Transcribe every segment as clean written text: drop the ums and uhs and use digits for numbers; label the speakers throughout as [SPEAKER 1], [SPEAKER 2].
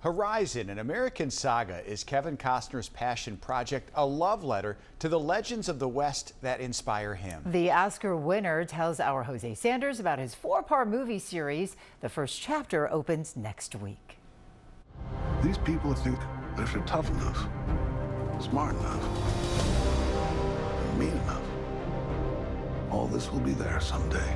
[SPEAKER 1] Horizon, an American Saga, is Kevin Costner's passion project, a love letter to the legends of the West that inspire him.
[SPEAKER 2] The Oscar winner tells our Jose Sanders about his four-part movie series. The first chapter opens next week.
[SPEAKER 3] These people think that if they're tough enough, smart enough, and mean enough, all this will be there someday.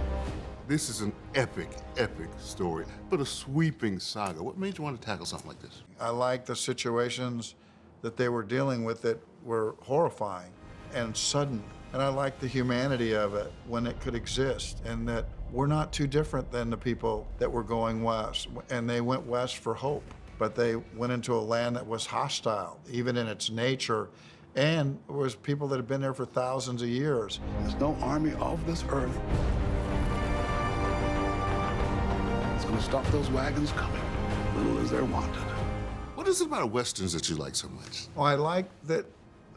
[SPEAKER 4] This is an epic, epic story, but a sweeping saga. What made you want to tackle something like this?
[SPEAKER 5] I like the situations that they were dealing with that were horrifying and sudden. And I like the humanity of it when it could exist, and that we're not too different than the people that were going west. And they went west for hope, but they went into a land that was hostile, even in its nature. And it was people that had been there for thousands of years.
[SPEAKER 3] There's no army of this earth that's going to stop those wagons coming, little as they're wanted.
[SPEAKER 4] What is it about Westerns that you like so much?
[SPEAKER 5] Well, I like that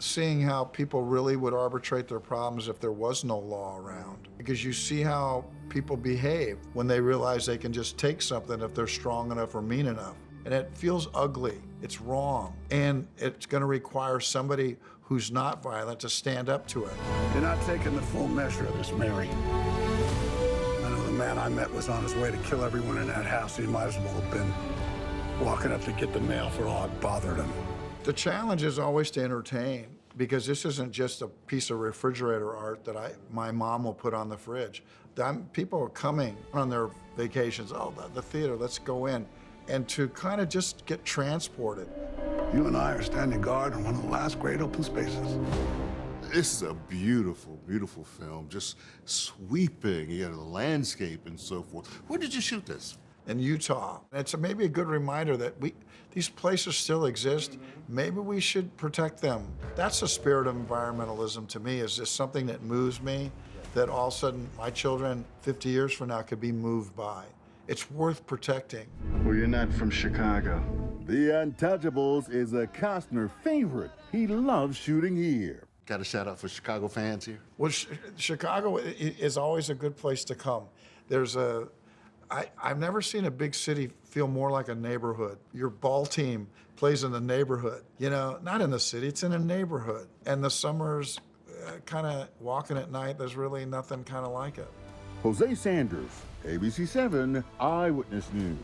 [SPEAKER 5] seeing how people really would arbitrate their problems if there was no law around. Because you see how people behave when they realize they can just take something if they're strong enough or mean enough. And it feels ugly, it's wrong, and it's going to require somebody who's not violent to stand up to it.
[SPEAKER 3] You're not taking the full measure of this, Mary. I know the man I met was on his way to kill everyone in that house. He might as well have been walking up to get the mail for all it bothered him.
[SPEAKER 5] The challenge is always to entertain, because this isn't just a piece of refrigerator art that my mom will put on the fridge. People are coming on their vacations, oh, the theater, let's go in. And to kind of just get transported.
[SPEAKER 3] You and I are standing guard in one of the last great open spaces.
[SPEAKER 4] This is a beautiful, beautiful film, just sweeping, the landscape and so forth. Where did you shoot this?
[SPEAKER 5] In Utah. It's maybe a good reminder that these places still exist. Maybe we should protect them. That's the spirit of environmentalism to me, is just something that moves me, that all of a sudden my children 50 years from now could be moved by. It's worth protecting.
[SPEAKER 6] Well, you're not from Chicago.
[SPEAKER 7] The Untouchables is a Costner favorite. He loves shooting here.
[SPEAKER 4] Got a shout out for Chicago fans here?
[SPEAKER 5] Well, Chicago is always a good place to come. I've never seen a big city feel more like a neighborhood. Your ball team plays in the neighborhood, not in the city, it's in a neighborhood. And the summers, kind of walking at night, there's really nothing kind of like it.
[SPEAKER 7] Jose Sanders, ABC 7 Eyewitness News.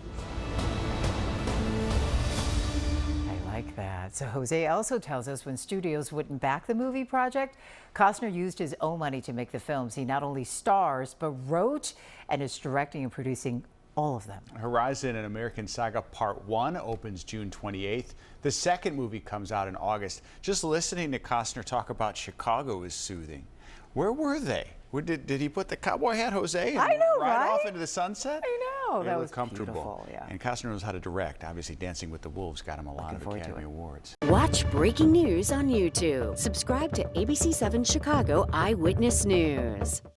[SPEAKER 2] I like that. So Jose also tells us when studios wouldn't back the movie project, Costner used his own money to make the films. He not only stars, but wrote and is directing and producing all of them.
[SPEAKER 1] Horizon, an American Saga Part 1 opens June 28th. The second movie comes out in August. Just listening to Costner talk about Chicago is soothing. Where were they? Did he put the cowboy hat, Jose, and
[SPEAKER 2] I know,
[SPEAKER 1] ride
[SPEAKER 2] right?
[SPEAKER 1] off into the sunset?
[SPEAKER 2] I know. That was
[SPEAKER 1] comfortable.
[SPEAKER 2] Beautiful, yeah.
[SPEAKER 1] And Costner knows how to direct. Obviously, Dancing with the Wolves got him a lot of Academy Awards.
[SPEAKER 8] Watch breaking news on YouTube. Subscribe to ABC 7 Chicago Eyewitness News.